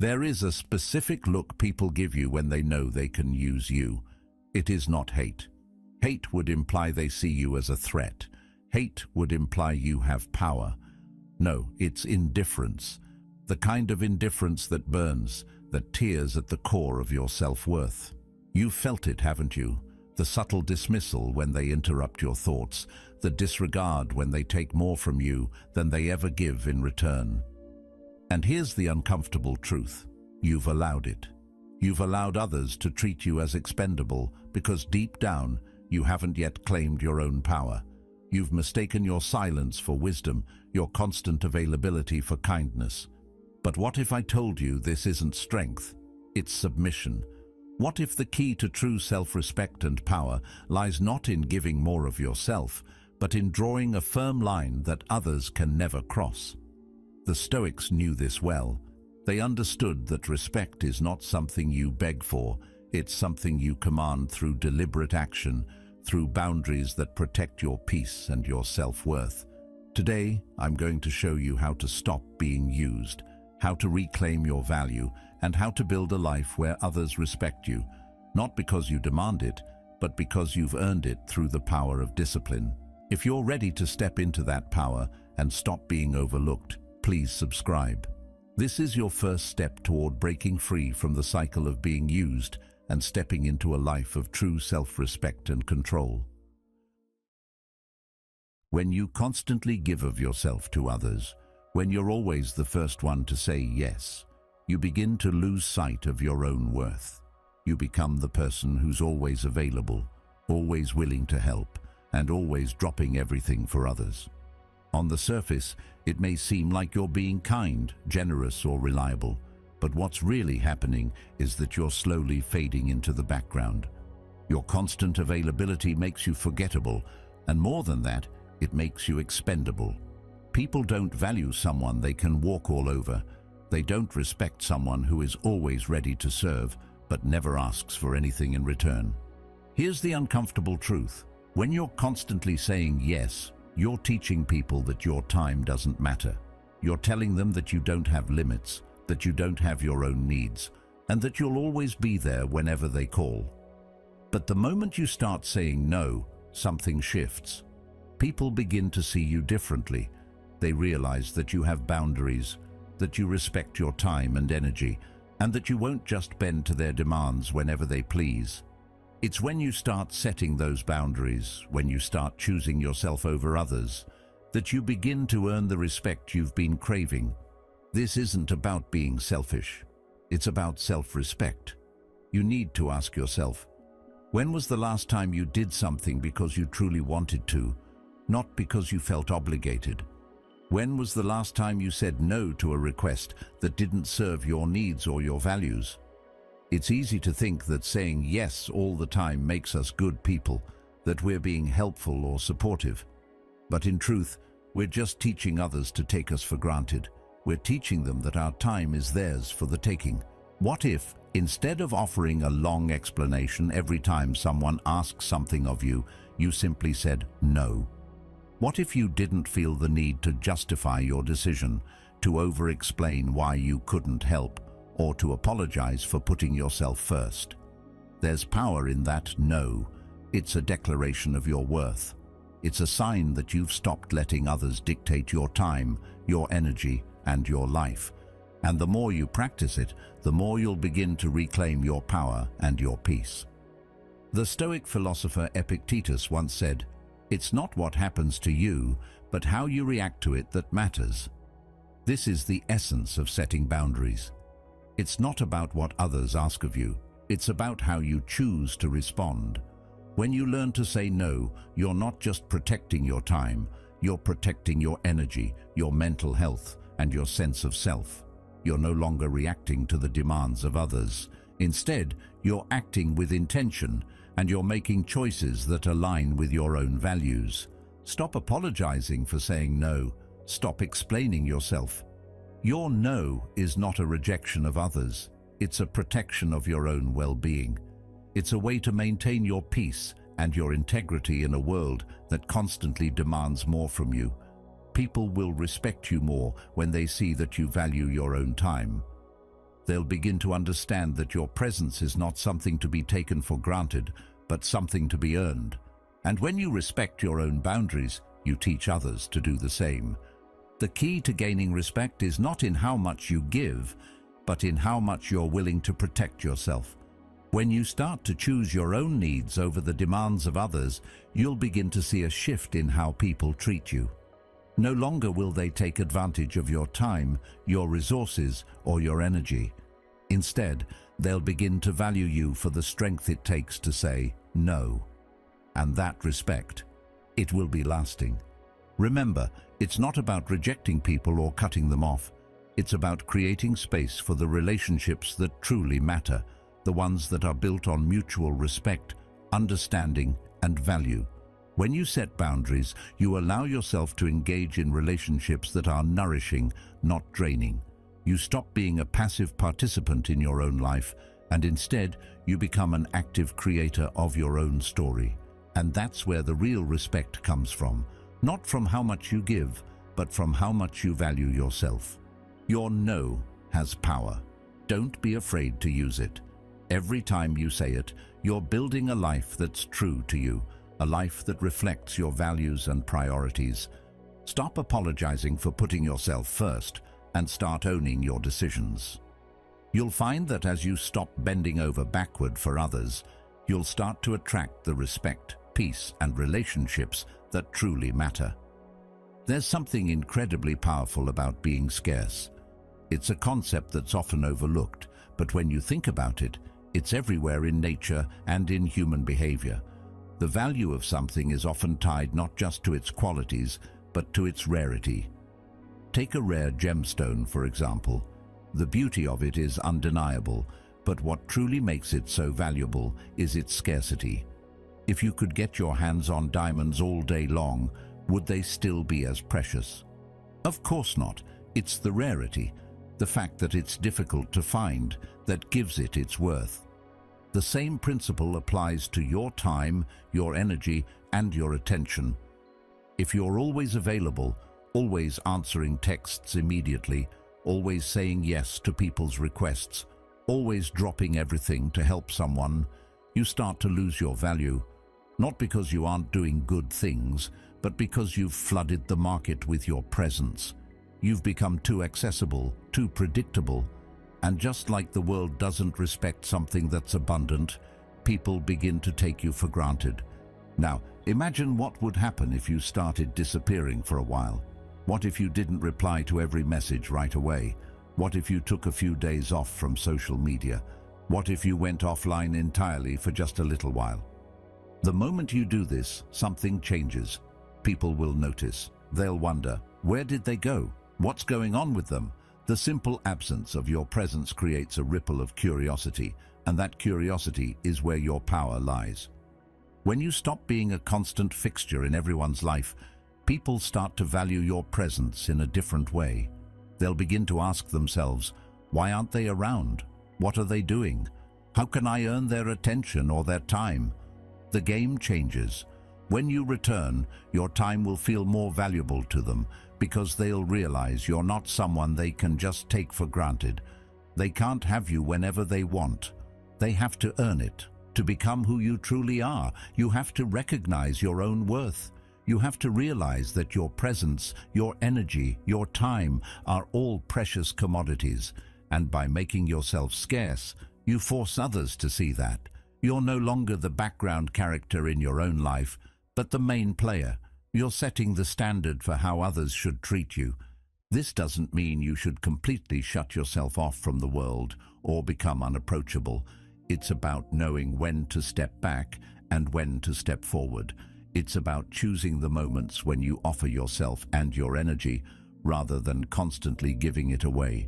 There is a specific look people give you when they know they can use you. It is not hate. Hate would imply they see you as a threat. Hate would imply you have power. No, it's indifference. The kind of indifference that burns, that tears at the core of your self-worth. You've felt it, haven't you? The subtle dismissal when they interrupt your thoughts, the disregard when they take more from you than they ever give in return. And here's the uncomfortable truth. You've allowed it. You've allowed others to treat you as expendable because deep down, you haven't yet claimed your own power. You've mistaken your silence for wisdom, your constant availability for kindness. But what if I told you this isn't strength? It's submission. What if the key to true self-respect and power lies not in giving more of yourself, but in drawing a firm line that others can never cross? The Stoics knew this well. They understood that respect is not something you beg for, it's something you command through deliberate action, through boundaries that protect your peace and your self-worth. Today, I'm going to show you how to stop being used, how to reclaim your value, and how to build a life where others respect you, not because you demand it, but because you've earned it through the power of discipline. If you're ready to step into that power and stop being overlooked, please subscribe. This is your first step toward breaking free from the cycle of being used and stepping into a life of true self-respect and control. When you constantly give of yourself to others, when you're always the first one to say yes, you begin to lose sight of your own worth. You become the person who's always available, always willing to help, and always dropping everything for others. On the surface, it may seem like you're being kind, generous, or reliable, but what's really happening is that you're slowly fading into the background. Your constant availability makes you forgettable, and more than that, it makes you expendable. People don't value someone they can walk all over. They don't respect someone who is always ready to serve, but never asks for anything in return. Here's the uncomfortable truth. When you're constantly saying yes, you're teaching people that your time doesn't matter. You're telling them that you don't have limits, that you don't have your own needs, and that you'll always be there whenever they call. But the moment you start saying no, something shifts. People begin to see you differently. They realize that you have boundaries, that you respect your time and energy, and that you won't just bend to their demands whenever they please. It's when you start setting those boundaries, when you start choosing yourself over others, that you begin to earn the respect you've been craving. This isn't about being selfish. It's about self-respect. You need to ask yourself, when was the last time you did something because you truly wanted to, not because you felt obligated? When was the last time you said no to a request that didn't serve your needs or your values? It's easy to think that saying yes all the time makes us good people, that we're being helpful or supportive. But in truth, we're just teaching others to take us for granted. We're teaching them that our time is theirs for the taking. What if, instead of offering a long explanation every time someone asks something of you, you simply said no? What if you didn't feel the need to justify your decision, to over-explain why you couldn't help, or to apologize for putting yourself first? There's power in that no. It's a declaration of your worth. It's a sign that you've stopped letting others dictate your time, your energy, and your life. And the more you practice it, the more you'll begin to reclaim your power and your peace. The Stoic philosopher Epictetus once said, "It's not what happens to you, but how you react to it that matters." This is the essence of setting boundaries. It's not about what others ask of you. It's about how you choose to respond. When you learn to say no, you're not just protecting your time, you're protecting your energy, your mental health, and your sense of self. You're no longer reacting to the demands of others. Instead, you're acting with intention, and you're making choices that align with your own values. Stop apologizing for saying no. Stop explaining yourself. Your no is not a rejection of others. It's a protection of your own well-being. It's a way to maintain your peace and your integrity in a world that constantly demands more from you. People will respect you more when they see that you value your own time. They'll begin to understand that your presence is not something to be taken for granted, but something to be earned. And when you respect your own boundaries, you teach others to do the same. The key to gaining respect is not in how much you give, but in how much you're willing to protect yourself. When you start to choose your own needs over the demands of others, you'll begin to see a shift in how people treat you. No longer will they take advantage of your time, your resources, or your energy. Instead, they'll begin to value you for the strength it takes to say no. And that respect, it will be lasting. Remember, it's not about rejecting people or cutting them off. It's about creating space for the relationships that truly matter, the ones that are built on mutual respect, understanding, and value. When you set boundaries, you allow yourself to engage in relationships that are nourishing, not draining. You stop being a passive participant in your own life, and instead, you become an active creator of your own story. And that's where the real respect comes from. Not from how much you give, but from how much you value yourself. Your no has power. Don't be afraid to use it. Every time you say it, you're building a life that's true to you, a life that reflects your values and priorities. Stop apologizing for putting yourself first and start owning your decisions. You'll find that as you stop bending over backward for others, you'll start to attract the respect, peace, and relationships that truly matter. There's something incredibly powerful about being scarce. It's a concept that's often overlooked, but when you think about it, it's everywhere in nature and in human behavior. The value of something is often tied not just to its qualities, but to its rarity. Take a rare gemstone, for example. The beauty of it is undeniable, but what truly makes it so valuable is its scarcity. If you could get your hands on diamonds all day long, would they still be as precious? Of course not. It's the rarity, the fact that it's difficult to find, that gives it its worth. The same principle applies to your time, your energy, and your attention. If you're always available, always answering texts immediately, always saying yes to people's requests, always dropping everything to help someone, you start to lose your value. Not because you aren't doing good things, but because you've flooded the market with your presence. You've become too accessible, too predictable, and just like the world doesn't respect something that's abundant, people begin to take you for granted. Now, imagine what would happen if you started disappearing for a while. What if you didn't reply to every message right away? What if you took a few days off from social media? What if you went offline entirely for just a little while? The moment you do this, something changes. People will notice. They'll wonder, where did they go? What's going on with them? The simple absence of your presence creates a ripple of curiosity, and that curiosity is where your power lies. When you stop being a constant fixture in everyone's life, people start to value your presence in a different way. They'll begin to ask themselves, why aren't they around? What are they doing? How can I earn their attention or their time? The game changes. When you return, your time will feel more valuable to them because they'll realize you're not someone they can just take for granted. They can't have you whenever they want. They have to earn it. To become who you truly are, you have to recognize your own worth. You have to realize that your presence, your energy, your time are all precious commodities. And by making yourself scarce, you force others to see that. You're no longer the background character in your own life, but the main player. You're setting the standard for how others should treat you. This doesn't mean you should completely shut yourself off from the world or become unapproachable. It's about knowing when to step back and when to step forward. It's about choosing the moments when you offer yourself and your energy rather than constantly giving it away.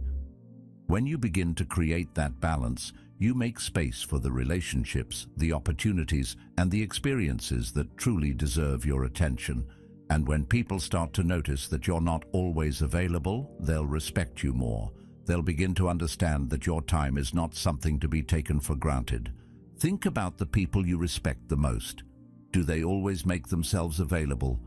When you begin to create that balance, you make space for the relationships, the opportunities, and the experiences that truly deserve your attention. And when people start to notice that you're not always available, they'll respect you more. They'll begin to understand that your time is not something to be taken for granted. Think about the people you respect the most. Do they always make themselves available?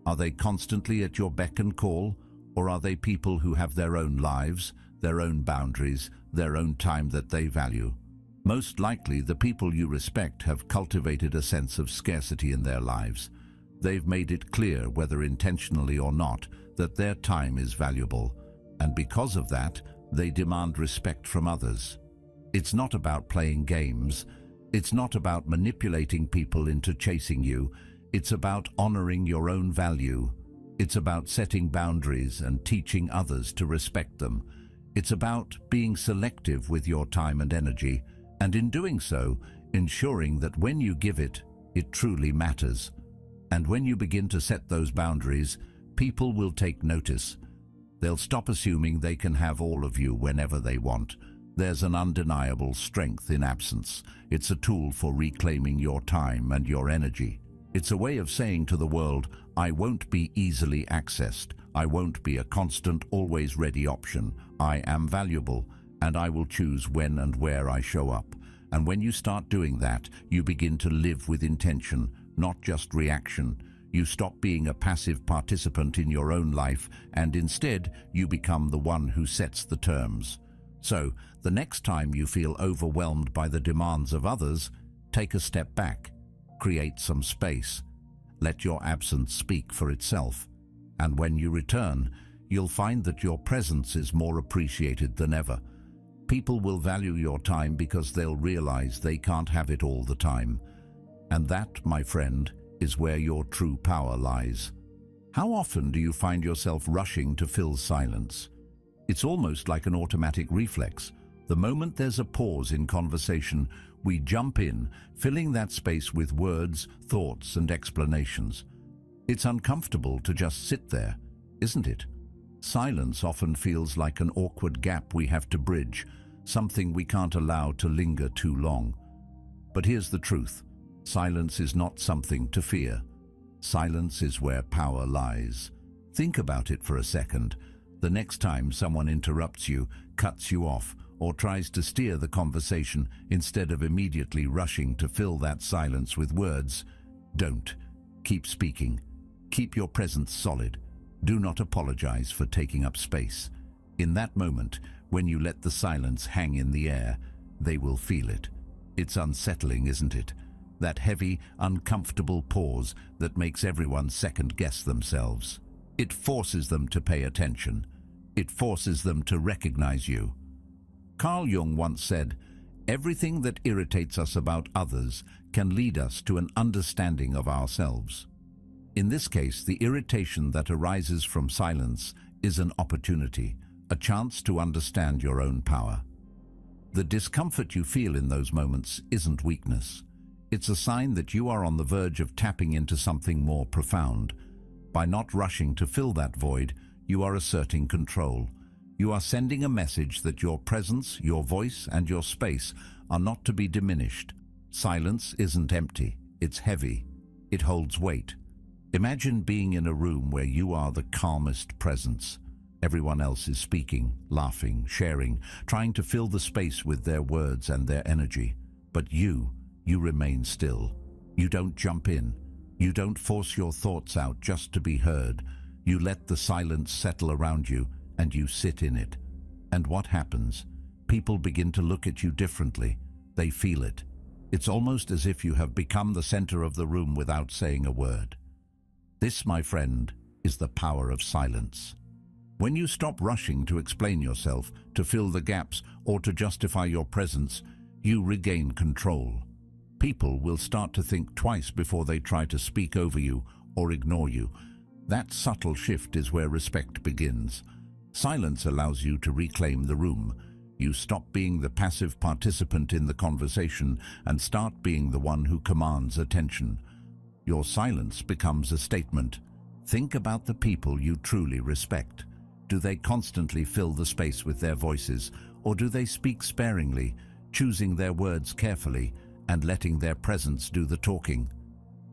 Are they constantly at your beck and call? Or are they people who have their own lives, their own boundaries, their own time that they value. Most likely, the people you respect have cultivated a sense of scarcity in their lives. They've made it clear, whether intentionally or not, that their time is valuable, and because of that, they demand respect from others. It's not about playing games. It's not about manipulating people into chasing you. It's about honoring your own value. It's about setting boundaries and teaching others to respect them. It's about being selective with your time and energy, and in doing so, ensuring that when you give it, it truly matters. And when you begin to set those boundaries, people will take notice. They'll stop assuming they can have all of you whenever they want. There's an undeniable strength in absence. It's a tool for reclaiming your time and your energy. It's a way of saying to the world, I won't be easily accessed. I won't be a constant, always ready option. I am valuable, and I will choose when and where I show up. And when you start doing that, you begin to live with intention, not just reaction. You stop being a passive participant in your own life, and instead, you become the one who sets the terms. So, the next time you feel overwhelmed by the demands of others, take a step back, create some space. Let your absence speak for itself. And when you return, you'll find that your presence is more appreciated than ever. People will value your time because they'll realize they can't have it all the time. And that, my friend, is where your true power lies. How often do you find yourself rushing to fill silence? It's almost like an automatic reflex. The moment there's a pause in conversation, we jump in, filling that space with words, thoughts, and explanations. It's uncomfortable to just sit there, isn't it? Silence often feels like an awkward gap we have to bridge, something we can't allow to linger too long. But here's the truth. Silence is not something to fear. Silence is where power lies. Think about it for a second. The next time someone interrupts you, cuts you off, or tries to steer the conversation instead of immediately rushing to fill that silence with words, don't. Keep speaking. Keep your presence solid. Do not apologize for taking up space. In that moment, when you let the silence hang in the air, they will feel it. It's unsettling, isn't it? That heavy, uncomfortable pause that makes everyone second-guess themselves. It forces them to pay attention. It forces them to recognize you. Carl Jung once said, "Everything that irritates us about others can lead us to an understanding of ourselves." In this case, the irritation that arises from silence is an opportunity, a chance to understand your own power. The discomfort you feel in those moments isn't weakness. It's a sign that you are on the verge of tapping into something more profound. By not rushing to fill that void, you are asserting control. You are sending a message that your presence, your voice, and your space are not to be diminished. Silence isn't empty, it's heavy. It holds weight. Imagine being in a room where you are the calmest presence. Everyone else is speaking, laughing, sharing, trying to fill the space with their words and their energy. But you remain still. You don't jump in. You don't force your thoughts out just to be heard. You let the silence settle around you, and you sit in it. And what happens? People begin to look at you differently. They feel it. It's almost as if you have become the center of the room without saying a word. This, my friend, is the power of silence. When you stop rushing to explain yourself, to fill the gaps, or to justify your presence, you regain control. People will start to think twice before they try to speak over you or ignore you. That subtle shift is where respect begins. Silence allows you to reclaim the room. You stop being the passive participant in the conversation and start being the one who commands attention. Your silence becomes a statement. Think about the people you truly respect. Do they constantly fill the space with their voices, or do they speak sparingly, choosing their words carefully and letting their presence do the talking?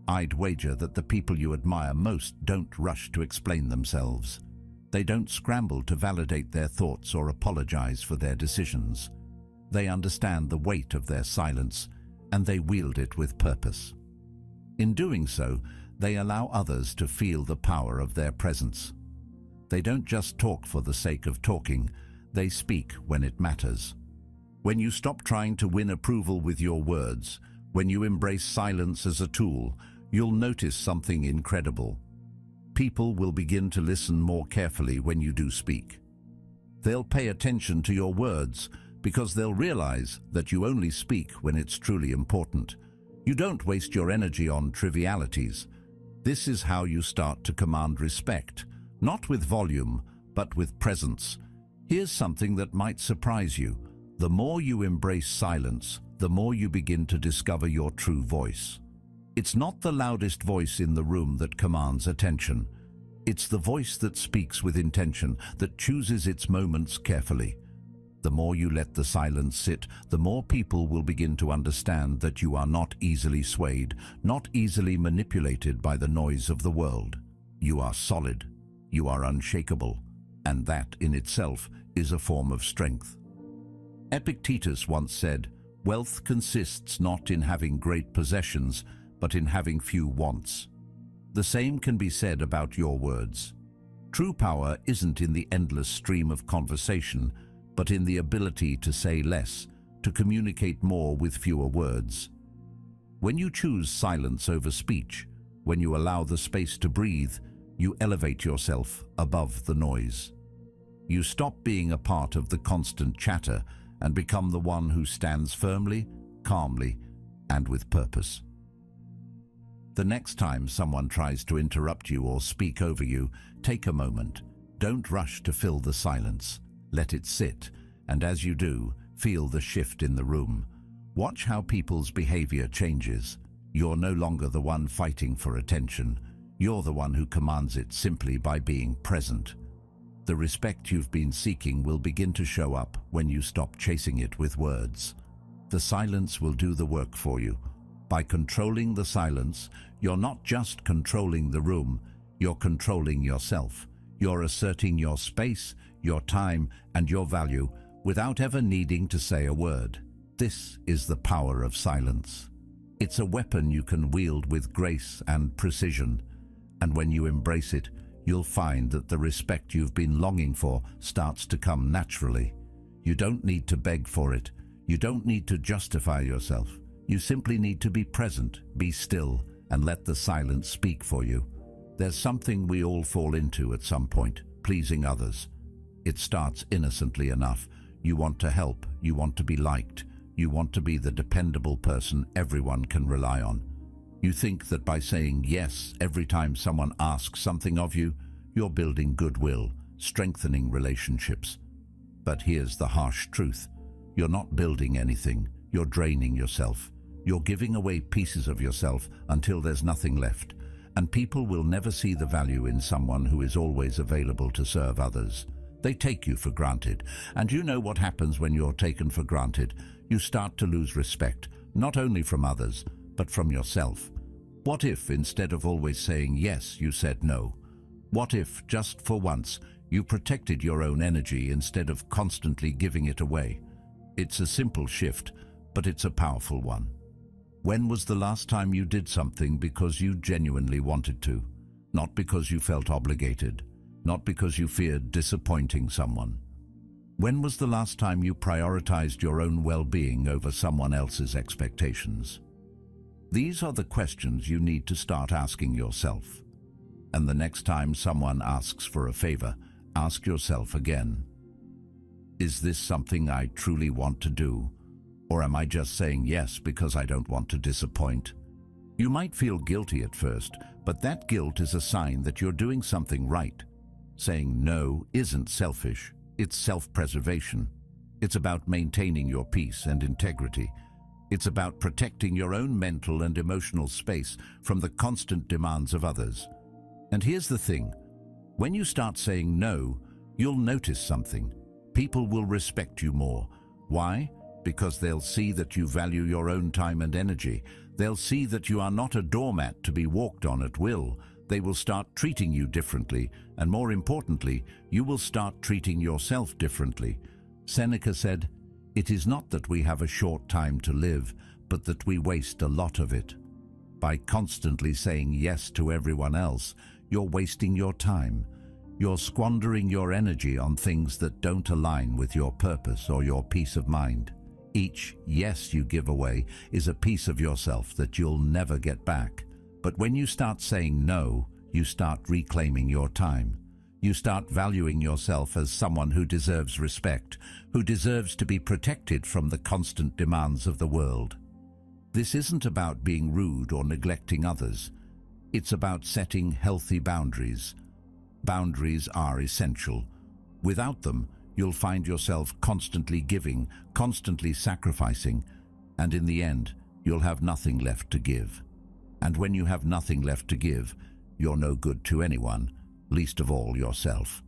I'd wager that the people you admire most don't rush to explain themselves. They don't scramble to validate their thoughts or apologize for their decisions. They understand the weight of their silence, and they wield it with purpose. In doing so, they allow others to feel the power of their presence. They don't just talk for the sake of talking. they speak when it matters. When you stop trying to win approval with your words, when you embrace silence as a tool, you'll notice something incredible. People will begin to listen more carefully when you do speak. They'll pay attention to your words because they'll realize that you only speak when it's truly important. You don't waste your energy on trivialities. This is how you start to command respect, not with volume, but with presence. Here's something that might surprise you. The more you embrace silence, the more you begin to discover your true voice. It's not the loudest voice in the room that commands attention. It's the voice that speaks with intention, that chooses its moments carefully. The more you let the silence sit, the more people will begin to understand that you are not easily swayed, not easily manipulated by the noise of the world. You are solid, you are unshakable, and that in itself is a form of strength. Epictetus once said, "Wealth consists not in having great possessions, but in having few wants." The same can be said about your words. True power isn't in the endless stream of conversation, but in the ability to say less, to communicate more with fewer words. When you choose silence over speech, when you allow the space to breathe, you elevate yourself above the noise. You stop being a part of the constant chatter and become the one who stands firmly, calmly, and with purpose. The next time someone tries to interrupt you or speak over you, take a moment. Don't rush to fill the silence. Let it sit, and as you do, feel the shift in the room. Watch how people's behavior changes. You're no longer the one fighting for attention. You're the one who commands it simply by being present. The respect you've been seeking will begin to show up when you stop chasing it with words. The silence will do the work for you. By controlling the silence, you're not just controlling the room, you're controlling yourself. You're asserting your space, your time, and your value without ever needing to say a word. This is the power of silence. It's a weapon you can wield with grace and precision, and when you embrace it, you'll find that the respect you've been longing for starts to come naturally. You don't need to beg for it. You don't need to justify yourself. You simply need to be present, be still, and let the silence speak for you. There's something we all fall into at some point, pleasing others. It starts innocently enough. You want to help, you want to be liked, you want to be the dependable person everyone can rely on. You think that by saying yes every time someone asks something of you, you're building goodwill, strengthening relationships. But here's the harsh truth. You're not building anything, you're draining yourself. You're giving away pieces of yourself until there's nothing left. And people will never see the value in someone who is always available to serve others. They take you for granted. And you know what happens when you're taken for granted. You start to lose respect, not only from others, but from yourself. What if, instead of always saying yes, you said no? What if, just for once, you protected your own energy instead of constantly giving it away? It's a simple shift, but it's a powerful one. When was the last time you did something because you genuinely wanted to, not because you felt obligated, not because you feared disappointing someone? When was the last time you prioritized your own well-being over someone else's expectations? These are the questions you need to start asking yourself. And the next time someone asks for a favor, ask yourself again, is this something I truly want to do? Or am I just saying yes because I don't want to disappoint? You might feel guilty at first, but that guilt is a sign that you're doing something right. Saying no isn't selfish, it's self-preservation. It's about maintaining your peace and integrity. It's about protecting your own mental and emotional space from the constant demands of others. And here's the thing, when you start saying no, you'll notice something. People will respect you more. Why? Because they'll see that you value your own time and energy. They'll see that you are not a doormat to be walked on at will. They will start treating you differently, and more importantly, you will start treating yourself differently. Seneca said, "It is not that we have a short time to live, but that we waste a lot of it." By constantly saying yes to everyone else, you're wasting your time. You're squandering your energy on things that don't align with your purpose or your peace of mind. Each yes you give away is a piece of yourself that you'll never get back. But when you start saying no, you start reclaiming your time. You start valuing yourself as someone who deserves respect, who deserves to be protected from the constant demands of the world. This isn't about being rude or neglecting others. It's about setting healthy boundaries. Boundaries are essential. Without them, you'll find yourself constantly giving, constantly sacrificing, and in the end, you'll have nothing left to give. And when you have nothing left to give, you're no good to anyone, least of all yourself.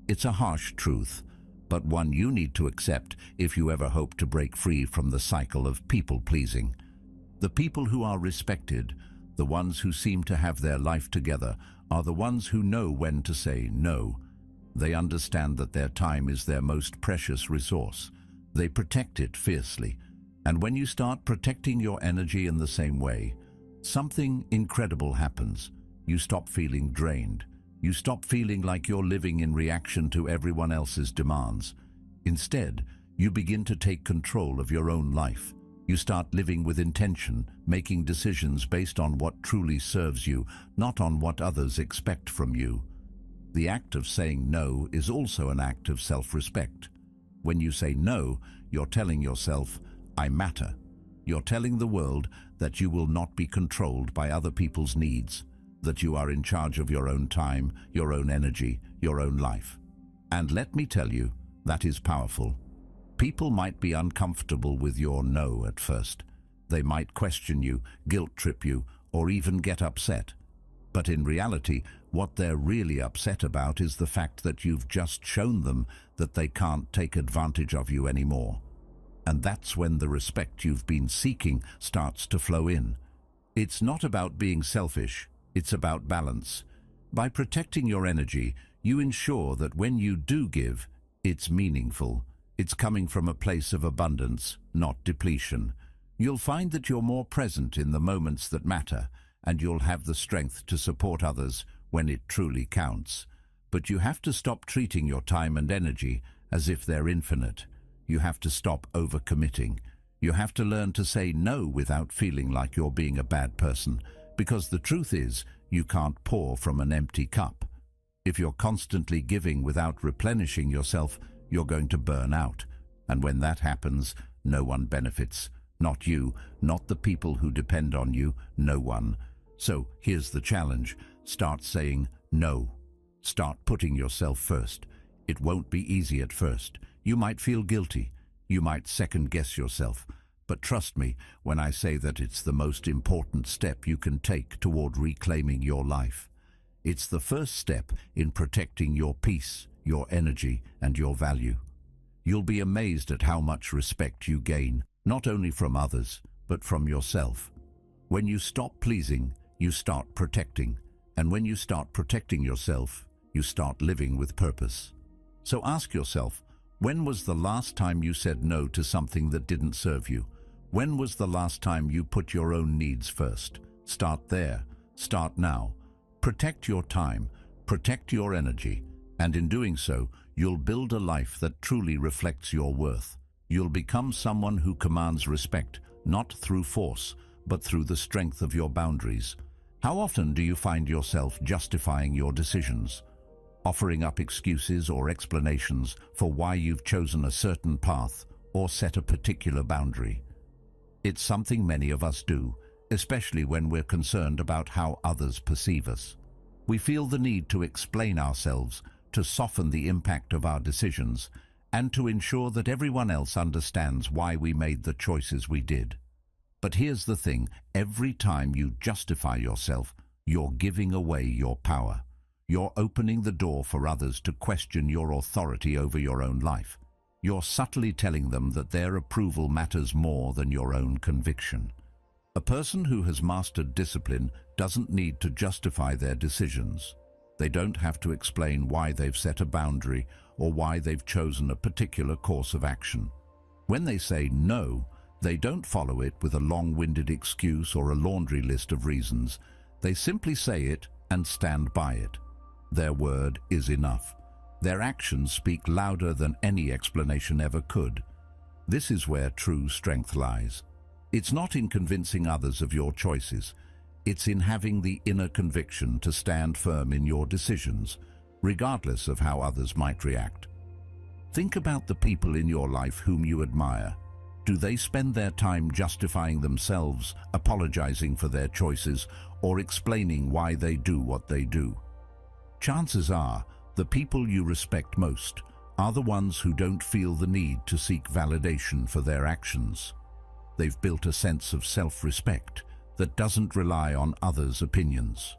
It's a harsh truth, but one you need to accept if you ever hope to break free from the cycle of people-pleasing. The people who are respected, the ones who seem to have their life together, are the ones who know when to say no. They understand that their time is their most precious resource. They protect it fiercely. And when you start protecting your energy in the same way, something incredible happens. You stop feeling drained. You stop feeling like you're living in reaction to everyone else's demands. Instead, you begin to take control of your own life. You start living with intention, making decisions based on what truly serves you, not on what others expect from you. The act of saying no is also an act of self-respect. When you say no, you're telling yourself, I matter. You're telling the world that you will not be controlled by other people's needs, that you are in charge of your own time, your own energy, your own life. And let me tell you, that is powerful. People might be uncomfortable with your no at first. They might question you, guilt-trip you, or even get upset. But in reality, what they're really upset about is the fact that you've just shown them that they can't take advantage of you anymore. And that's when the respect you've been seeking starts to flow in. It's not about being selfish, it's about balance. By protecting your energy, you ensure that when you do give, it's meaningful. It's coming from a place of abundance, not depletion. You'll find that you're more present in the moments that matter, and you'll have the strength to support others when it truly counts. But you have to stop treating your time and energy as if they're infinite. You have to stop overcommitting. You have to learn to say no without feeling like you're being a bad person, because the truth is, you can't pour from an empty cup. If you're constantly giving without replenishing yourself, you're going to burn out. And when that happens, no one benefits. Not you, not the people who depend on you, no one. So here's the challenge. Start saying no. Start putting yourself first. It won't be easy at first. You might feel guilty. You might second-guess yourself. But trust me when I say that it's the most important step you can take toward reclaiming your life. It's the first step in protecting your peace, your energy, and your value. You'll be amazed at how much respect you gain, not only from others, but from yourself. When you stop pleasing, you start protecting. And when you start protecting yourself, you start living with purpose. So ask yourself, when was the last time you said no to something that didn't serve you? When was the last time you put your own needs first? Start there. Start now. Protect your time. Protect your energy. And in doing so, you'll build a life that truly reflects your worth. You'll become someone who commands respect, not through force, but through the strength of your boundaries. How often do you find yourself justifying your decisions, offering up excuses or explanations for why you've chosen a certain path or set a particular boundary? It's something many of us do, especially when we're concerned about how others perceive us. We feel the need to explain ourselves, to soften the impact of our decisions, and to ensure that everyone else understands why we made the choices we did. But here's the thing, every time you justify yourself, you're giving away your power. You're opening the door for others to question your authority over your own life. You're subtly telling them that their approval matters more than your own conviction. A person who has mastered discipline doesn't need to justify their decisions. They don't have to explain why they've set a boundary or why they've chosen a particular course of action. When they say no, they don't follow it with a long-winded excuse or a laundry list of reasons. They simply say it and stand by it. Their word is enough. Their actions speak louder than any explanation ever could. This is where true strength lies. It's not in convincing others of your choices. It's in having the inner conviction to stand firm in your decisions, regardless of how others might react. Think about the people in your life whom you admire. Do they spend their time justifying themselves, apologizing for their choices, or explaining why they do what they do? Chances are, the people you respect most are the ones who don't feel the need to seek validation for their actions. They've built a sense of self-respect that doesn't rely on others' opinions.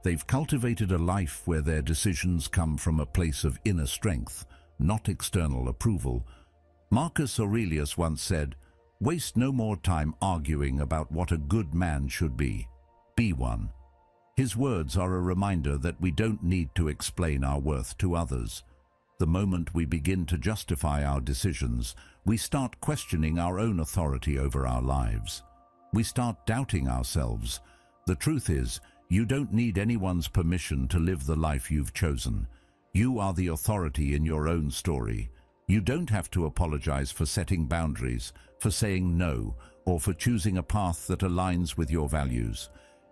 They've cultivated a life where their decisions come from a place of inner strength, not external approval. Marcus Aurelius once said, "Waste no more time arguing about what a good man should be. Be one." His words are a reminder that we don't need to explain our worth to others. The moment we begin to justify our decisions, we start questioning our own authority over our lives. We start doubting ourselves. The truth is, you don't need anyone's permission to live the life you've chosen. You are the authority in your own story. You don't have to apologize for setting boundaries, for saying no, or for choosing a path that aligns with your values.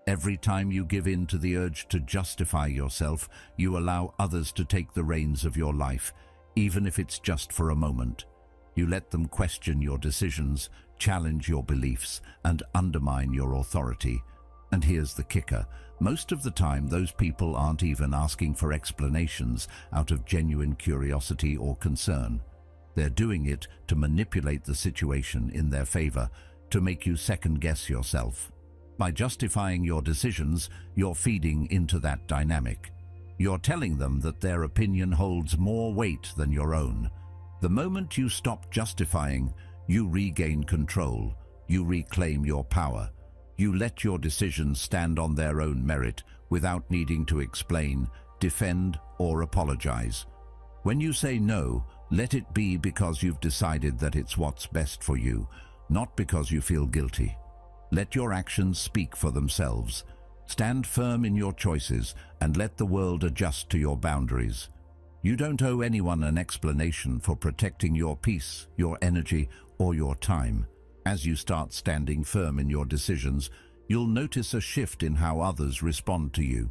Every time you give in to the urge to justify yourself, you allow others to take the reins of your life, even if it's just for a moment. You let them question your decisions, challenge your beliefs, and undermine your authority. And here's the kicker. Most of the time, those people aren't even asking for explanations out of genuine curiosity or concern. They're doing it to manipulate the situation in their favor, to make you second-guess yourself. By justifying your decisions, you're feeding into that dynamic. You're telling them that their opinion holds more weight than your own. The moment you stop justifying, you regain control. You reclaim your power. You let your decisions stand on their own merit without needing to explain, defend, or apologize. When you say no, let it be because you've decided that it's what's best for you, not because you feel guilty. Let your actions speak for themselves. Stand firm in your choices and let the world adjust to your boundaries. You don't owe anyone an explanation for protecting your peace, your energy, or your time. As you start standing firm in your decisions, you'll notice a shift in how others respond to you.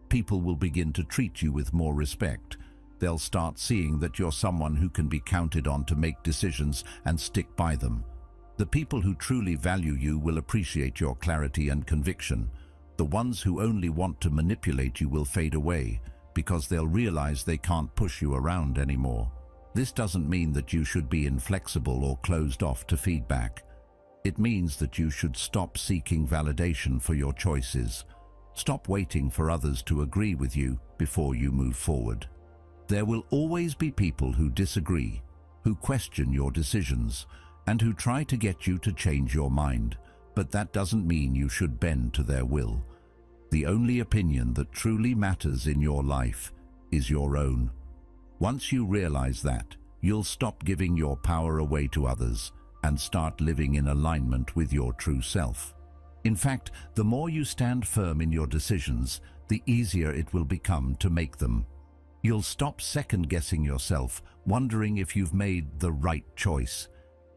People will begin to treat you with more respect. They'll start seeing that you're someone who can be counted on to make decisions and stick by them. The people who truly value you will appreciate your clarity and conviction. The ones who only want to manipulate you will fade away because they'll realize they can't push you around anymore. This doesn't mean that you should be inflexible or closed off to feedback. It means that you should stop seeking validation for your choices. Stop waiting for others to agree with you before you move forward. There will always be people who disagree, who question your decisions, and who try to get you to change your mind, but that doesn't mean you should bend to their will. The only opinion that truly matters in your life is your own. Once you realize that, you'll stop giving your power away to others and start living in alignment with your true self. In fact, the more you stand firm in your decisions, the easier it will become to make them. You'll stop second-guessing yourself, wondering if you've made the right choice.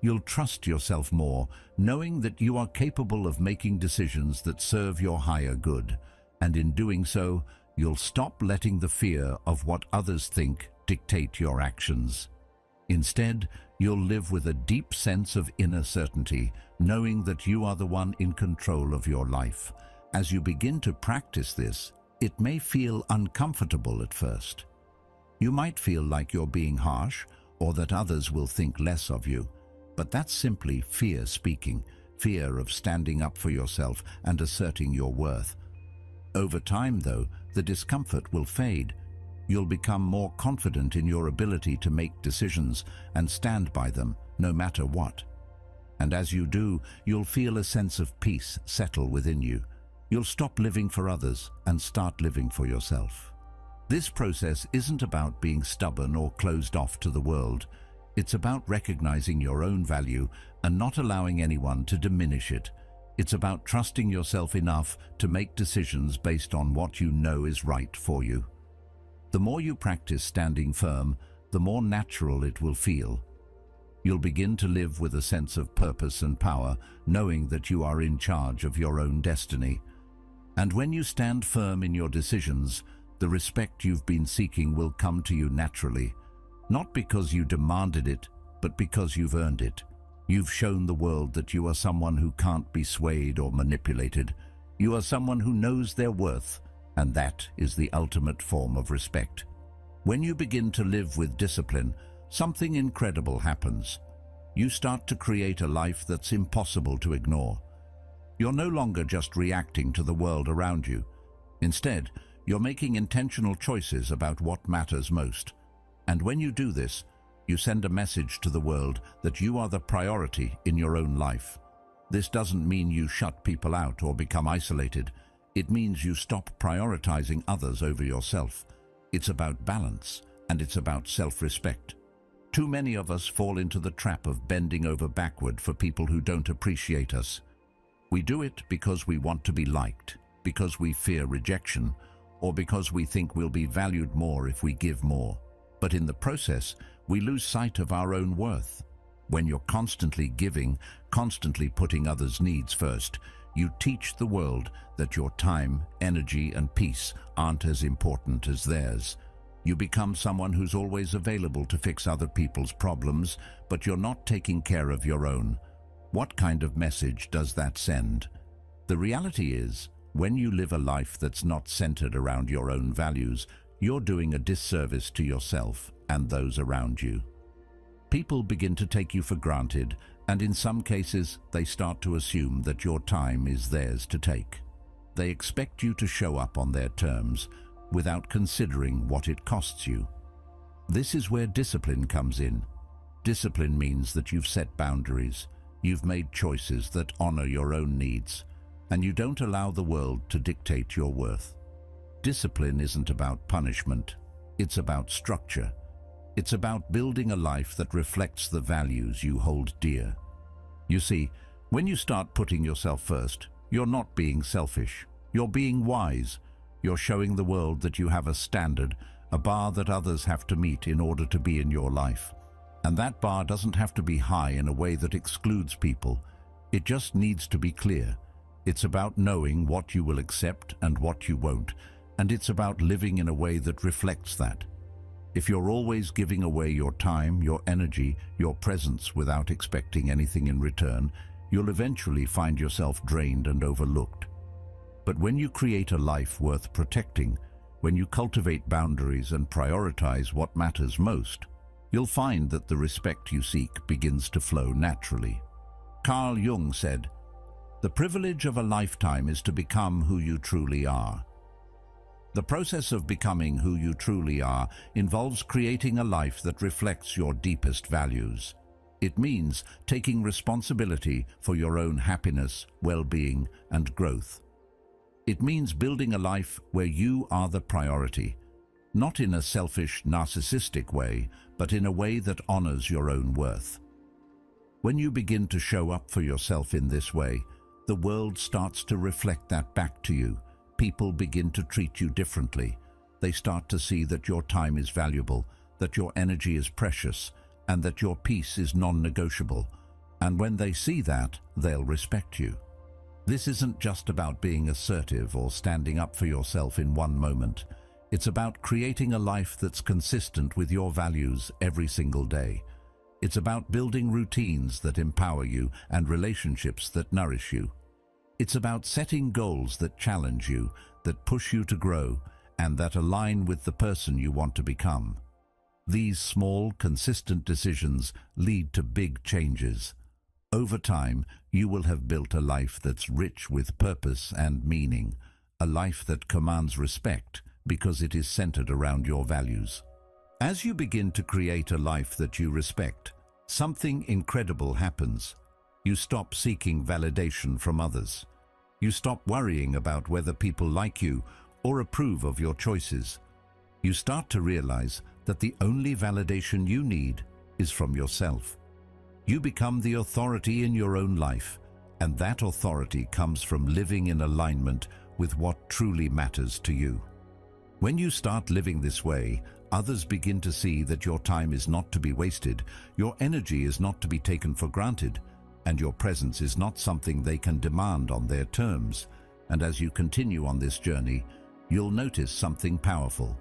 You'll trust yourself more, knowing that you are capable of making decisions that serve your higher good. And in doing so, you'll stop letting the fear of what others think dictate your actions. Instead, you'll live with a deep sense of inner certainty, knowing that you are the one in control of your life. As you begin to practice this, it may feel uncomfortable at first. You might feel like you're being harsh, or that others will think less of you. But that's simply fear speaking, fear of standing up for yourself and asserting your worth. Over time, though, the discomfort will fade. You'll become more confident in your ability to make decisions and stand by them, no matter what. And as you do, you'll feel a sense of peace settle within you. You'll stop living for others and start living for yourself. This process isn't about being stubborn or closed off to the world. It's about recognizing your own value and not allowing anyone to diminish it. It's about trusting yourself enough to make decisions based on what you know is right for you. The more you practice standing firm, the more natural it will feel. You'll begin to live with a sense of purpose and power, knowing that you are in charge of your own destiny. And when you stand firm in your decisions, the respect you've been seeking will come to you naturally, not because you demanded it, but because you've earned it. You've shown the world that you are someone who can't be swayed or manipulated. You are someone who knows their worth, and that is the ultimate form of respect. When you begin to live with discipline, something incredible happens. You start to create a life that's impossible to ignore. You're no longer just reacting to the world around you. Instead, you're making intentional choices about what matters most. And when you do this, you send a message to the world that you are the priority in your own life. This doesn't mean you shut people out or become isolated. It means you stop prioritizing others over yourself. It's about balance, and it's about self-respect. Too many of us fall into the trap of bending over backward for people who don't appreciate us. We do it because we want to be liked, because we fear rejection, or because we think we'll be valued more if we give more. But in the process, we lose sight of our own worth. When you're constantly giving, constantly putting others' needs first, you teach the world that your time, energy, and peace aren't as important as theirs. You become someone who's always available to fix other people's problems, but you're not taking care of your own. What kind of message does that send? The reality is, when you live a life that's not centered around your own values, you're doing a disservice to yourself and those around you. People begin to take you for granted, and in some cases, they start to assume that your time is theirs to take. They expect you to show up on their terms, without considering what it costs you. This is where discipline comes in. Discipline means that you've set boundaries, you've made choices that honor your own needs, and you don't allow the world to dictate your worth. Discipline isn't about punishment, it's about structure. It's about building a life that reflects the values you hold dear. You see, when you start putting yourself first, you're not being selfish, you're being wise. You're showing the world that you have a standard, a bar that others have to meet in order to be in your life. And that bar doesn't have to be high in a way that excludes people. It just needs to be clear. It's about knowing what you will accept and what you won't, and it's about living in a way that reflects that. If you're always giving away your time, your energy, your presence without expecting anything in return, you'll eventually find yourself drained and overlooked. But when you create a life worth protecting, when you cultivate boundaries and prioritize what matters most, you'll find that the respect you seek begins to flow naturally. Carl Jung said, "The privilege of a lifetime is to become who you truly are." The process of becoming who you truly are involves creating a life that reflects your deepest values. It means taking responsibility for your own happiness, well-being, and growth. It means building a life where you are the priority, not in a selfish, narcissistic way, but in a way that honors your own worth. When you begin to show up for yourself in this way, the world starts to reflect that back to you. People begin to treat you differently. They start to see that your time is valuable, that your energy is precious, and that your peace is non-negotiable. And when they see that, they'll respect you. This isn't just about being assertive or standing up for yourself in one moment. It's about creating a life that's consistent with your values every single day. It's about building routines that empower you and relationships that nourish you. It's about setting goals that challenge you, that push you to grow, and that align with the person you want to become. These small, consistent decisions lead to big changes. Over time, you will have built a life that's rich with purpose and meaning, a life that commands respect because it is centered around your values. As you begin to create a life that you respect, something incredible happens. You stop seeking validation from others. You stop worrying about whether people like you or approve of your choices. You start to realize that the only validation you need is from yourself. You become the authority in your own life, and that authority comes from living in alignment with what truly matters to you. When you start living this way, others begin to see that your time is not to be wasted, your energy is not to be taken for granted, and your presence is not something they can demand on their terms. And as you continue on this journey, you'll notice something powerful.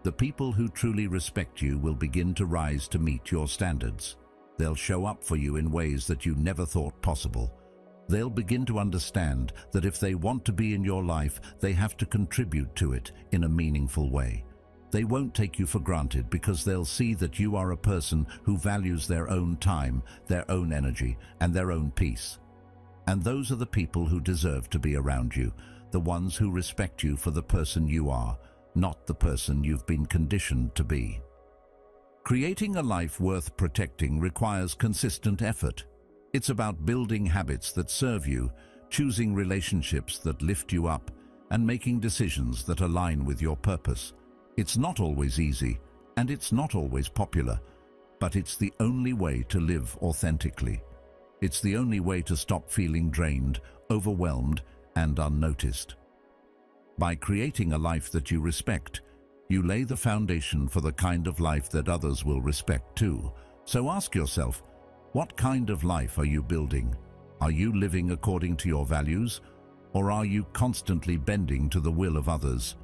The people who truly respect you will begin to rise to meet your standards. They'll show up for you in ways that you never thought possible. They'll begin to understand that if they want to be in your life, they have to contribute to it in a meaningful way. They won't take you for granted because they'll see that you are a person who values their own time, their own energy, and their own peace. And those are the people who deserve to be around you, the ones who respect you for the person you are, not the person you've been conditioned to be. Creating a life worth protecting requires consistent effort. It's about building habits that serve you, choosing relationships that lift you up, and making decisions that align with your purpose. It's not always easy, and it's not always popular, but it's the only way to live authentically. It's the only way to stop feeling drained, overwhelmed, and unnoticed. By creating a life that you respect, you lay the foundation for the kind of life that others will respect too. So ask yourself, what kind of life are you building? Are you living according to your values, or are you constantly bending to the will of others?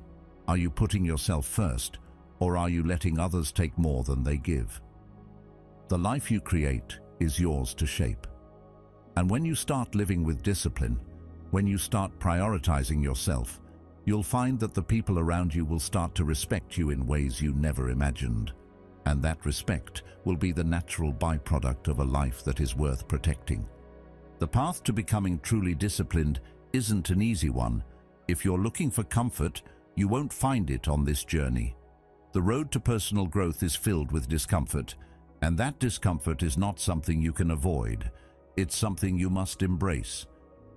Are you putting yourself first, or are you letting others take more than they give? The life you create is yours to shape. And when you start living with discipline, when you start prioritizing yourself, you'll find that the people around you will start to respect you in ways you never imagined. And that respect will be the natural byproduct of a life that is worth protecting. The path to becoming truly disciplined isn't an easy one. If you're looking for comfort, you won't find it on this journey. The road to personal growth is filled with discomfort, and that discomfort is not something you can avoid. It's something you must embrace.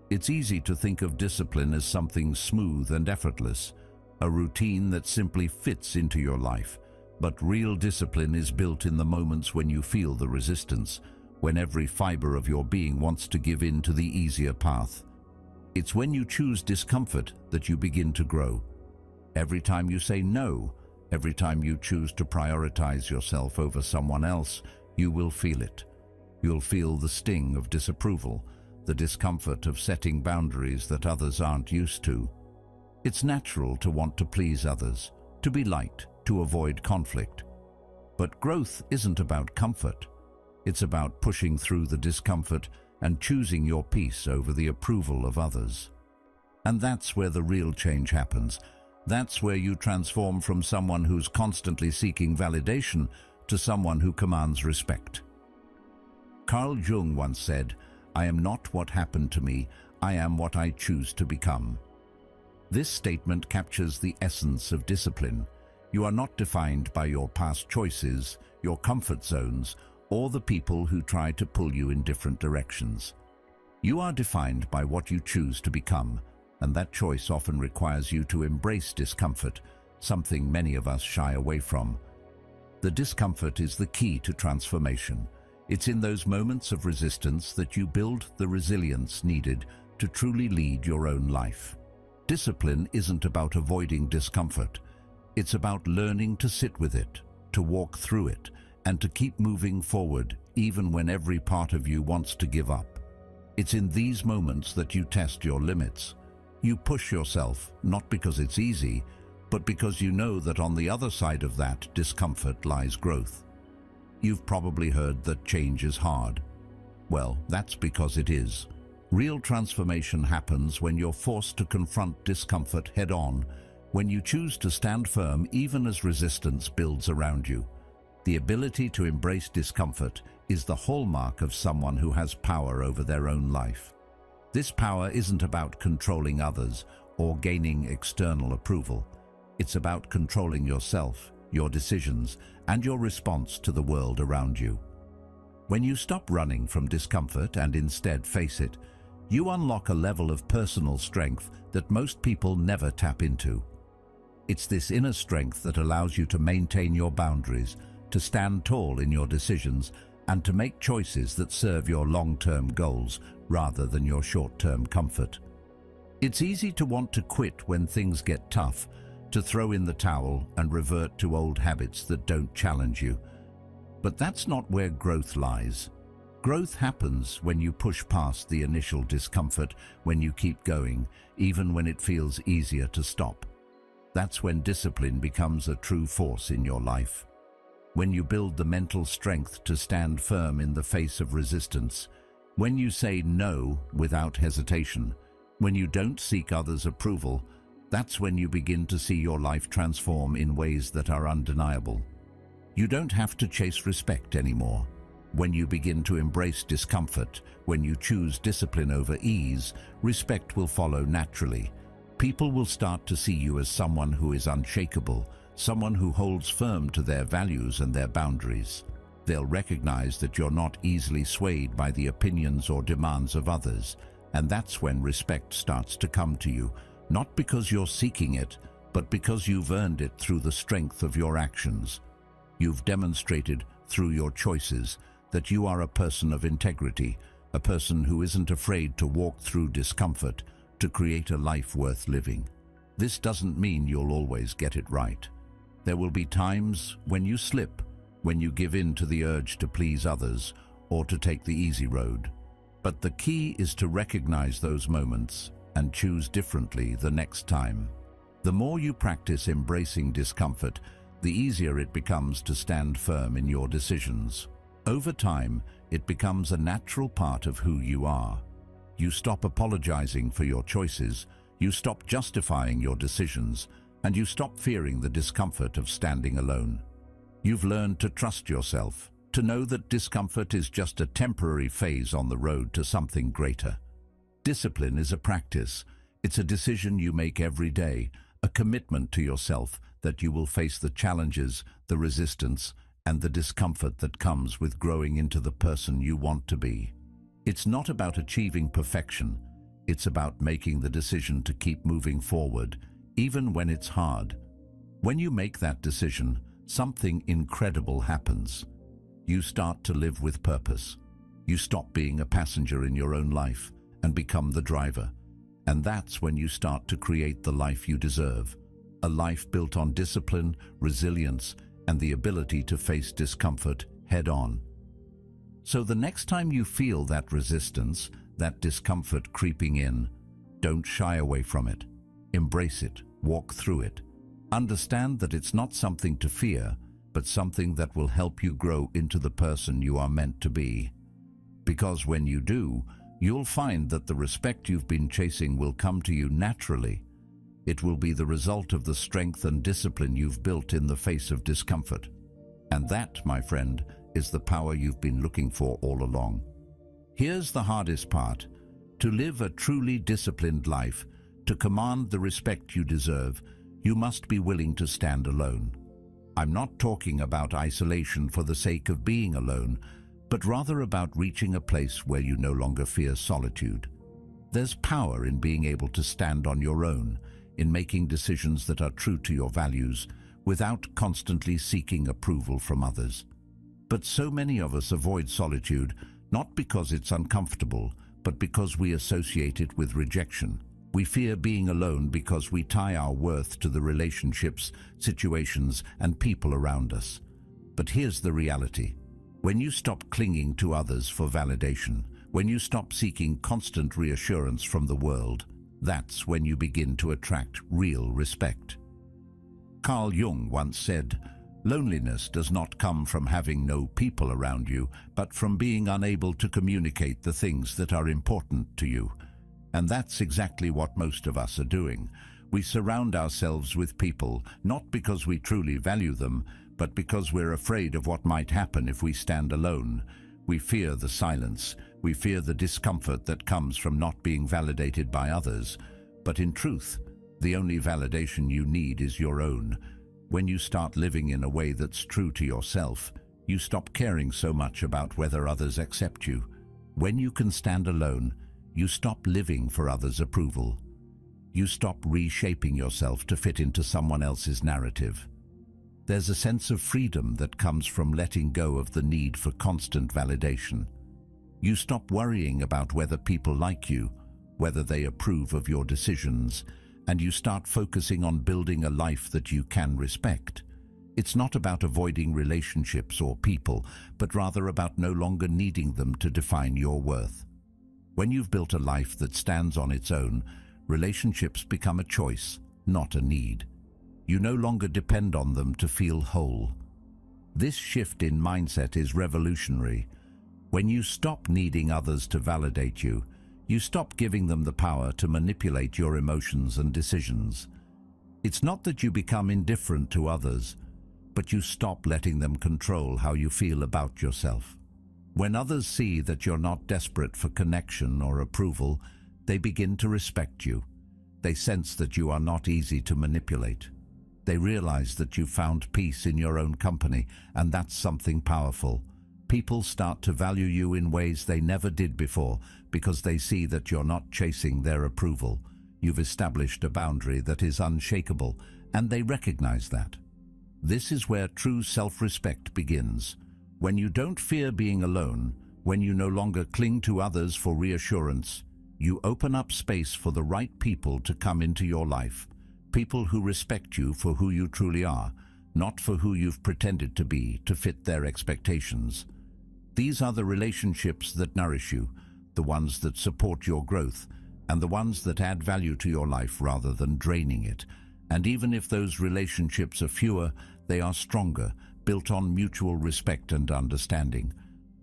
It's easy to think of discipline as something smooth and effortless, a routine that simply fits into your life. But real discipline is built in the moments when you feel the resistance, when every fiber of your being wants to give in to the easier path. It's when you choose discomfort that you begin to grow. Every time you say no, every time you choose to prioritize yourself over someone else, you will feel it. You'll feel the sting of disapproval, the discomfort of setting boundaries that others aren't used to. It's natural to want to please others, to be liked, to avoid conflict. But growth isn't about comfort. It's about pushing through the discomfort and choosing your peace over the approval of others. And that's where the real change happens. That's where you transform from someone who's constantly seeking validation to someone who commands respect. Carl Jung once said, "I am not what happened to me, I am what I choose to become." This statement captures the essence of discipline. You are not defined by your past choices, your comfort zones, or the people who try to pull you in different directions. You are defined by what you choose to become, and that choice often requires you to embrace discomfort, something many of us shy away from. The discomfort is the key to transformation. It's in those moments of resistance that you build the resilience needed to truly lead your own life. Discipline isn't about avoiding discomfort. It's about learning to sit with it, to walk through it, and to keep moving forward even when every part of you wants to give up. It's in these moments that you test your limits. You push yourself, not because it's easy, but because you know that on the other side of that discomfort lies growth. You've probably heard that change is hard. Well, that's because it is. Real transformation happens when you're forced to confront discomfort head-on, when you choose to stand firm even as resistance builds around you. The ability to embrace discomfort is the hallmark of someone who has power over their own life. This power isn't about controlling others or gaining external approval. It's about controlling yourself, your decisions, and your response to the world around you. When you stop running from discomfort and instead face it, you unlock a level of personal strength that most people never tap into. It's this inner strength that allows you to maintain your boundaries, to stand tall in your decisions, and to make choices that serve your long-term goals rather than your short-term comfort. It's easy to want to quit when things get tough, to throw in the towel and revert to old habits that don't challenge you. But that's not where growth lies. Growth happens when you push past the initial discomfort, when you keep going, even when it feels easier to stop. That's when discipline becomes a true force in your life. When you build the mental strength to stand firm in the face of resistance, when you say no without hesitation, when you don't seek others' approval, that's when you begin to see your life transform in ways that are undeniable. You don't have to chase respect anymore. When you begin to embrace discomfort, when you choose discipline over ease, respect will follow naturally. People will start to see you as someone who is unshakable, someone who holds firm to their values and their boundaries. They'll recognize that you're not easily swayed by the opinions or demands of others, and that's when respect starts to come to you, not because you're seeking it, but because you've earned it through the strength of your actions. You've demonstrated through your choices that you are a person of integrity, a person who isn't afraid to walk through discomfort to create a life worth living. This doesn't mean you'll always get it right. There will be times when you slip, when you give in to the urge to please others or to take the easy road. But the key is to recognize those moments and choose differently the next time. The more you practice embracing discomfort, the easier it becomes to stand firm in your decisions. Over time, it becomes a natural part of who you are. You stop apologizing for your choices, you stop justifying your decisions, and you stop fearing the discomfort of standing alone. You've learned to trust yourself, to know that discomfort is just a temporary phase on the road to something greater. Discipline is a practice. It's a decision you make every day, a commitment to yourself that you will face the challenges, the resistance, and the discomfort that comes with growing into the person you want to be. It's not about achieving perfection. It's about making the decision to keep moving forward, even when it's hard. When you make that decision, something incredible happens. You start to live with purpose. You stop being a passenger in your own life and become the driver. And that's when you start to create the life you deserve. A life built on discipline, resilience, and the ability to face discomfort head-on. So the next time you feel that resistance, that discomfort creeping in, don't shy away from it. Embrace it, walk through it. Understand that it's not something to fear, but something that will help you grow into the person you are meant to be. Because when you do, you'll find that the respect you've been chasing will come to you naturally. It will be the result of the strength and discipline you've built in the face of discomfort. And that, my friend, is the power you've been looking for all along. Here's the hardest part. To live a truly disciplined life, to command the respect you deserve, you must be willing to stand alone. I'm not talking about isolation for the sake of being alone, but rather about reaching a place where you no longer fear solitude. There's power in being able to stand on your own, in making decisions that are true to your values, without constantly seeking approval from others. But so many of us avoid solitude, not because it's uncomfortable, but because we associate it with rejection. We fear being alone because we tie our worth to the relationships, situations, and people around us. But here's the reality. When you stop clinging to others for validation, when you stop seeking constant reassurance from the world, that's when you begin to attract real respect. Carl Jung once said, "Loneliness does not come from having no people around you, but from being unable to communicate the things that are important to you." And that's exactly what most of us are doing. We surround ourselves with people, not because we truly value them, but because we're afraid of what might happen if we stand alone. We fear the silence. We fear the discomfort that comes from not being validated by others. But in truth, the only validation you need is your own. When you start living in a way that's true to yourself, you stop caring so much about whether others accept you. When you can stand alone, you stop living for others' approval. You stop reshaping yourself to fit into someone else's narrative. There's a sense of freedom that comes from letting go of the need for constant validation. You stop worrying about whether people like you, whether they approve of your decisions, and you start focusing on building a life that you can respect. It's not about avoiding relationships or people, but rather about no longer needing them to define your worth. When you've built a life that stands on its own, relationships become a choice, not a need. You no longer depend on them to feel whole. This shift in mindset is revolutionary. When you stop needing others to validate you, you stop giving them the power to manipulate your emotions and decisions. It's not that you become indifferent to others, but you stop letting them control how you feel about yourself. When others see that you're not desperate for connection or approval, they begin to respect you. They sense that you are not easy to manipulate. They realize that you found peace in your own company, and that's something powerful. People start to value you in ways they never did before because they see that you're not chasing their approval. You've established a boundary that is unshakable, and they recognize that. This is where true self-respect begins. When you don't fear being alone, when you no longer cling to others for reassurance, you open up space for the right people to come into your life. People who respect you for who you truly are, not for who you've pretended to be to fit their expectations. These are the relationships that nourish you, the ones that support your growth, and the ones that add value to your life rather than draining it. And even if those relationships are fewer, they are stronger, built on mutual respect and understanding.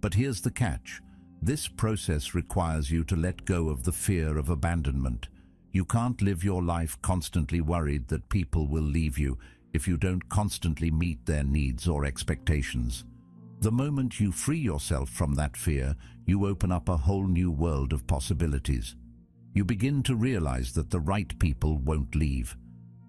But here's the catch. This process requires you to let go of the fear of abandonment. You can't live your life constantly worried that people will leave you if you don't constantly meet their needs or expectations. The moment you free yourself from that fear, you open up a whole new world of possibilities. You begin to realize that the right people won't leave.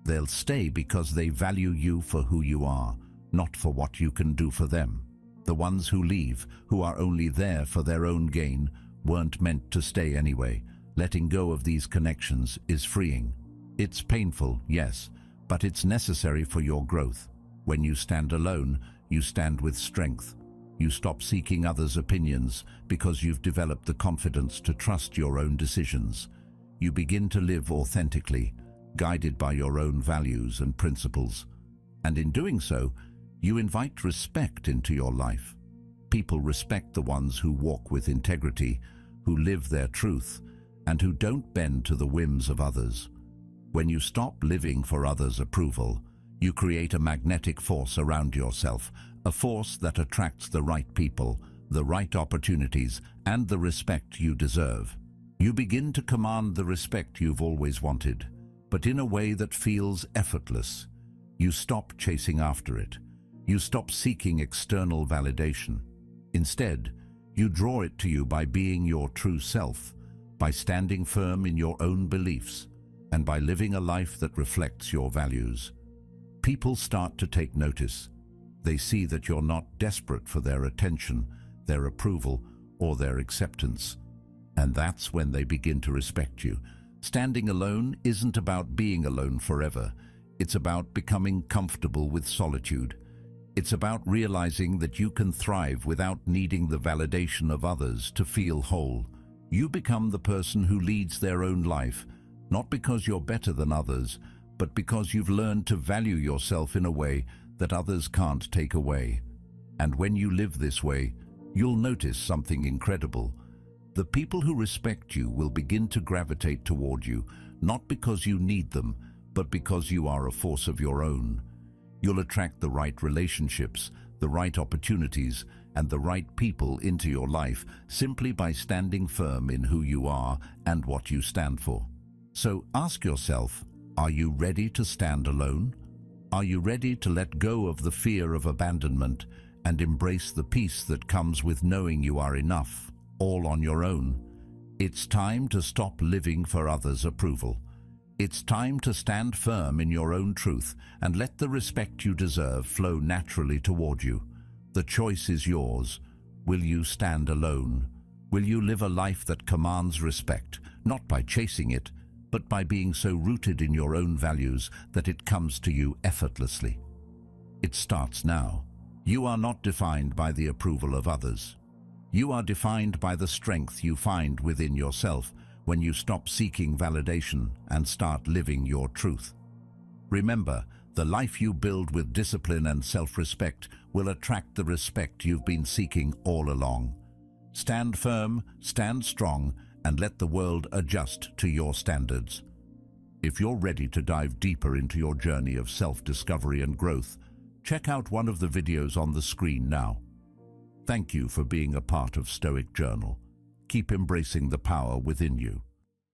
They'll stay because they value you for who you are, not for what you can do for them. The ones who leave, who are only there for their own gain, weren't meant to stay anyway. Letting go of these connections is freeing. It's painful, yes, but it's necessary for your growth. When you stand alone, you stand with strength. You stop seeking others' opinions because you've developed the confidence to trust your own decisions. You begin to live authentically, guided by your own values and principles. And in doing so, you invite respect into your life. People respect the ones who walk with integrity, who live their truth, and who don't bend to the whims of others. When you stop living for others' approval, you create a magnetic force around yourself, a force that attracts the right people, the right opportunities, and the respect you deserve. You begin to command the respect you've always wanted, but in a way that feels effortless. You stop chasing after it. You stop seeking external validation. Instead, you draw it to you by being your true self, by standing firm in your own beliefs, and by living a life that reflects your values. People start to take notice. They see that you're not desperate for their attention, their approval, or their acceptance. And that's when they begin to respect you. Standing alone isn't about being alone forever. It's about becoming comfortable with solitude. It's about realizing that you can thrive without needing the validation of others to feel whole. You become the person who leads their own life, not because you're better than others, but because you've learned to value yourself in a way that others can't take away. And when you live this way, you'll notice something incredible. The people who respect you will begin to gravitate toward you, not because you need them, but because you are a force of your own. You'll attract the right relationships, the right opportunities, and the right people into your life simply by standing firm in who you are and what you stand for. So ask yourself, are you ready to stand alone? Are you ready to let go of the fear of abandonment and embrace the peace that comes with knowing you are enough, all on your own? It's time to stop living for others' approval. It's time to stand firm in your own truth and let the respect you deserve flow naturally toward you. The choice is yours. Will you stand alone? Will you live a life that commands respect, not by chasing it, but by being so rooted in your own values that it comes to you effortlessly? It starts now. You are not defined by the approval of others. You are defined by the strength you find within yourself when you stop seeking validation and start living your truth. Remember, the life you build with discipline and self-respect will attract the respect you've been seeking all along. Stand firm, stand strong, and let the world adjust to your standards. If you're ready to dive deeper into your journey of self-discovery and growth, check out one of the videos on the screen now. Thank you for being a part of Stoic Journal. Keep embracing the power within you.